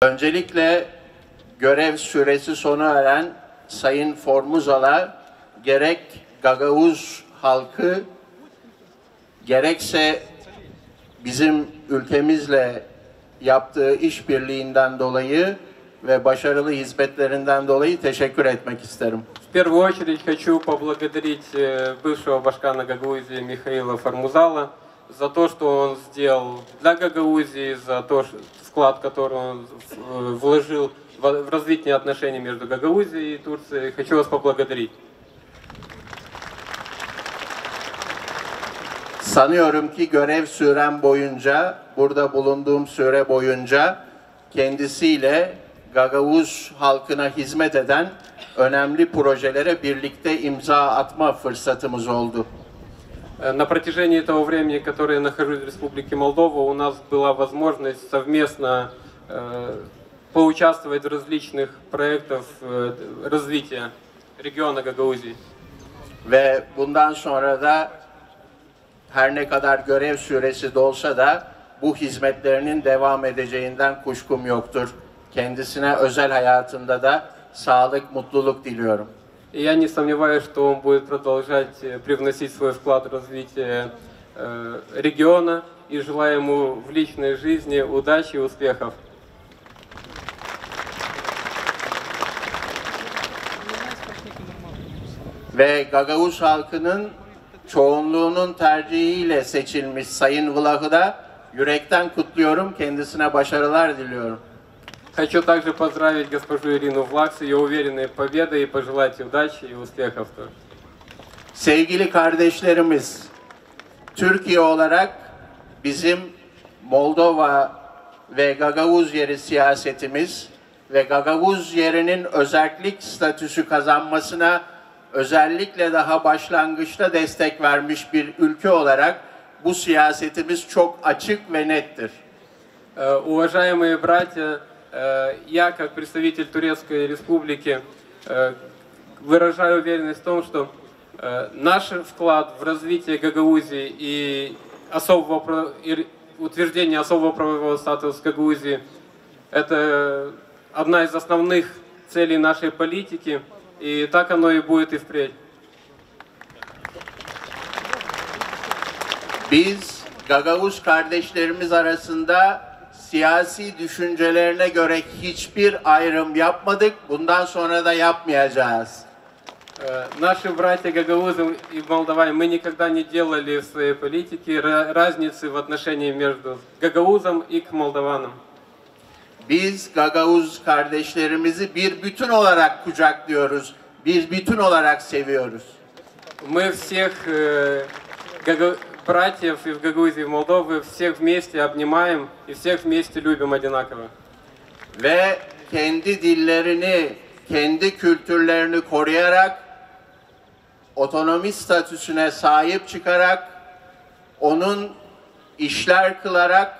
Öncelikle görev süresi sona eren Sayın Formuzal'a gerek Gagavuz halkı gerekse bizim ülkemizle yaptığı işbirliğinden dolayı ve başarılı hizmetlerinden dolayı teşekkür etmek isterim. В первую очередь хочу поблагодарить бывшего башкана Гагаузии Михаила Формузала за то, что он сделал для Гагаузии, за то вклад, который он вложил в развитие отношений между Гагаузией и Турцией. Хочу вас поблагодарить. Sanıyorum ki görev sürem boyunca, burada bulunduğum süre boyunca kendisiyle Gagavuz halkına hizmet eden önemli projelere birlikte imza atma fırsatımız oldu. На протяжении того времени, которое я нахожусь в Республике Молдова, у нас была возможность совместно поучаствовать в различных проектах развития региона Гагаузии. Ve bundan sonra da her ne kadar görev süresi dolsa da bu hizmetlerinin devam edeceğinden kuşkum yoktur. Kendisine özel hayatında da sağlık, mutluluk diliyorum. Я не сомневаюсь, что он будет продолжать привносить свой вклад в развитие региона и желаю ему в личной жизни удачи и успехов. Ve Gagavuz halkının çoğunluğunun tercihiyle seçilmiş Sayın Vlah'ı da yürekten kutluyorum. Kendisine başarılar diliyorum. Хочу также поздравить госпожу Ирину Влах с ее уверенной победой и пожелать удачи и успехов тоже. Sevgili kardeşlerimiz, Türkiye olarak bizim Moldova ve Gagavuz yeri siyasetimiz ve Gagavuz yerinin özellik statüsü kazanmasına özellikle daha başlangıçta destek vermiş bir ülke olarak bu siyasetimiz çok açık ve nettir. Уважаемые братья, я как представитель Турецкой Республики выражаю уверенность в том, что наш вклад в развитие Гагаузии и утверждение особого правового статуса Гагаузии – это одна из основных целей нашей политики, и так оно и будет и впредь. Biz Gagavuz kardeşlerimiz arasında siyasi düşüncelerine göre hiçbir ayrım yapmadık. Bundan sonra da yapmayacağız. Наши братья гагаузы и молдаване, мы никогда не делали в своей политике разницы в отношении между гагаузом и к молдаванам. Biz Gagavuz kardeşlerimizi bir bütün olarak kucaklıyoruz. Bir bütün olarak seviyoruz. Мы всех братьев и в Гагаузии, и в Молдове всех вместе обнимаем и всех вместе любим одинаково. Ve kendi dillerini, kendi kültürlerini koruyarak, otonomi statüsüne sahip çıkarak, onun işler kılarak,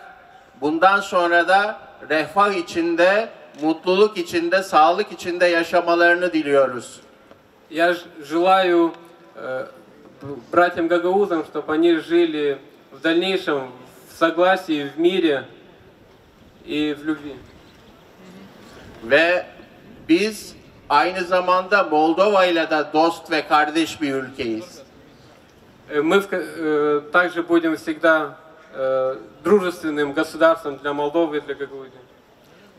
bundan sonra da refah içinde, mutluluk içinde, sağlık içinde yaşamalarını diliyoruz. Я желаю братьям гагаузам, чтобы они жили в дальнейшем в согласии, в мире и в любви. Ve biz aynı zamanda Moldova ile de dost ve kardeş bir ülkeyiz. Мы также будем всегда дружественным государством для Молдовы и для Гагаузии.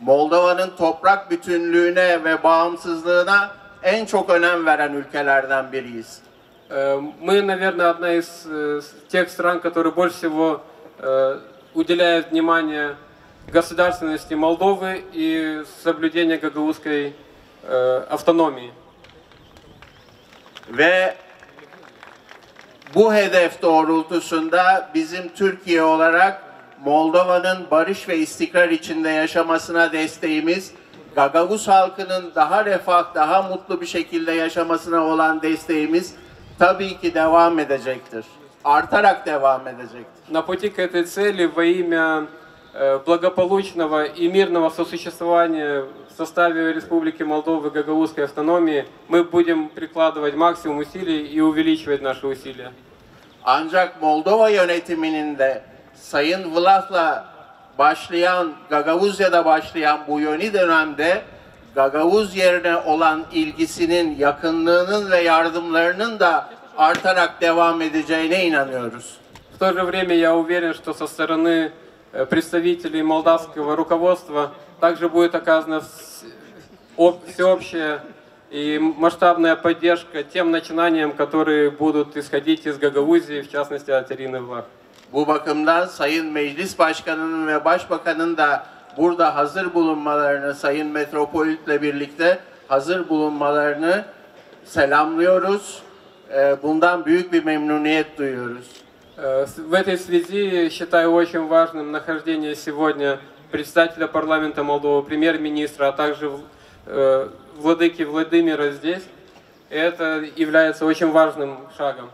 Moldova'nın toprak bütünlüğüne ve bağımsızlığına en çok önem veren ülkelerden biriyiz. Мы, наверное, одна из тех стран, которые больше всего уделяют внимание государственности Молдовы и соблюдению гагаузской автономии. Ve bu hedef doğrultusunda bizim Türkiye olarak Moldova'nın barış ve istikrar içinde yaşamasına desteğimiz, Gagavuz halkının daha refah, daha mutlu bir şekilde yaşamasına olan desteğimiz tabii ki devam edecektir. Artarak devam edecektir. На пути к этой цели во имя благополучного и мирного сосуществования в составе Республики Молдова и Гагаузской автономии мы будем прикладывать максимум усилий и увеличивать наши усилия. Ancak Moldova yönetiminin de Sayın Vlah'la başlayan, Gagavuzya'da başlayan bu yeni dönemde Gagavuz yerine olan ilgisinin, yakınlığının ve yardımlarının da artarak devam edeceğine inanıyoruz. В то же время я уверен, что со стороны представителей молдавского руководства также будет оказана всеобщая и масштабная поддержка тем начинаниям, которые будут исходить из Гагаузии, в частности от Ирины Влах. Bu bakımdan Sayın Meclis Başkanı'nın ve Başbakan'ın da burada hazır bulunmalarını, Sayın Metropolit'le birlikte hazır bulunmalarını selamlıyoruz. Bundan büyük bir memnuniyet duyuyoruz. В этой связи считаю очень важным нахождение сегодня председателя парламента Молдовы, премьер-министра, а также владыки Владимира здесь. И это является очень важным шагом.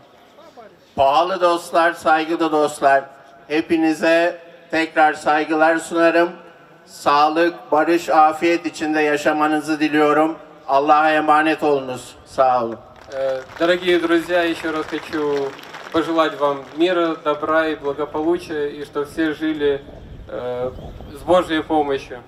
Pahalı dostlar, saygılı dostlar, hepinize tekrar saygılar sunarım. Sağlık, barış, afiyet içinde yaşamanızı diliyorum. Allah'a emanet olunuz. Sağ olun. Дорогие друзья, еще раз хочу пожелать вам мира, добра и благополучия, и чтобы все жили с Божьей помощью.